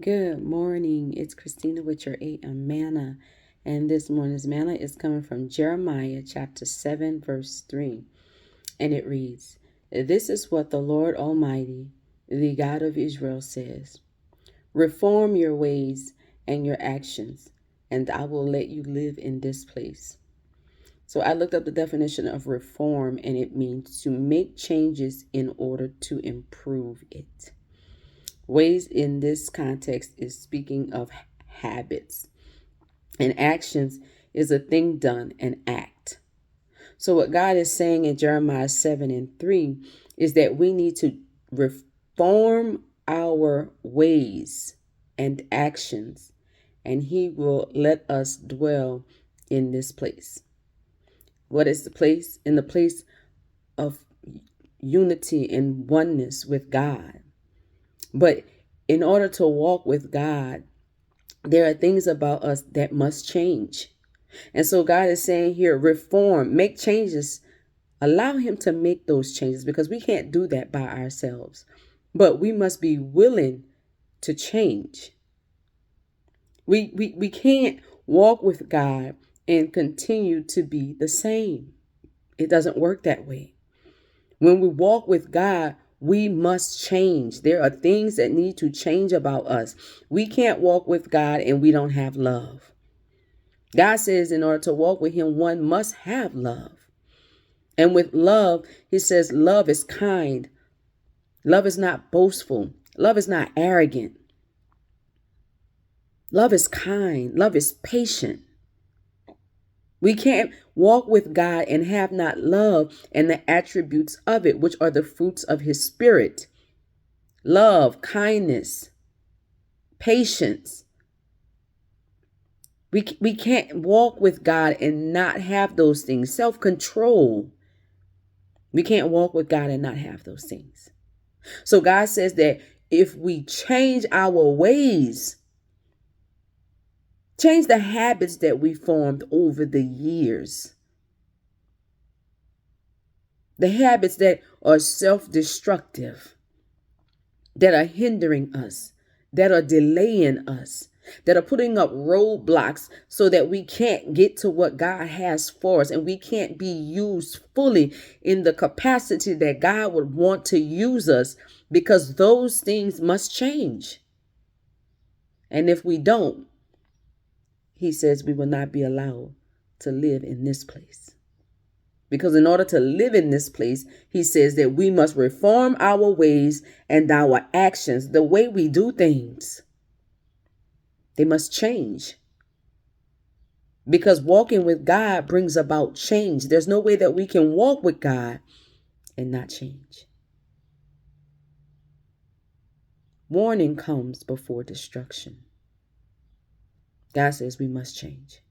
Good morning. It's Christina with your A.M Manna. And this morning's manna is coming from Jeremiah chapter 7, verse 3. And it reads, "This is what the Lord Almighty, the God of Israel, says. Reform your ways and your actions, and I will let you live in this place." So I looked up the definition of reform, and it means to make changes in order to improve it. Ways in this context is speaking of habits, and actions is a thing done, an act. So what God is saying in Jeremiah 7 and 3 is that we need to reform our ways and actions, and He will let us dwell in this place. What is the place? In the place of unity and oneness with God. But in order to walk with God, there are things about us that must change. And so God is saying here, reform, make changes, allow Him to make those changes, because we can't do that by ourselves. But we must be willing to change. We can't walk with God and continue to be the same. It doesn't work that way. When we walk with God, we must change. There are things that need to change about us. We can't walk with God and we don't have love. God says in order to walk with Him, one must have love. And with love, He says love is kind. Love is not boastful. Love is not arrogant. Love is kind. Love is patient. We can't walk with God and have not love and the attributes of it, which are the fruits of His Spirit. Love, kindness, patience. We can't walk with God and not have those things. Self-control. We can't walk with God and not have those things. So God says that if we change our ways, change the habits that we formed over the years, the habits that are self-destructive, that are hindering us, that are delaying us, that are putting up roadblocks so that we can't get to what God has for us, and we can't be used fully in the capacity that God would want to use us, because those things must change. And if we don't, He says we will not be allowed to live in this place. Because in order to live in this place, He says that we must reform our ways and our actions, the way we do things. They must change. Because walking with God brings about change. There's no way that we can walk with God and not change. Warning comes before destruction. God says we must change.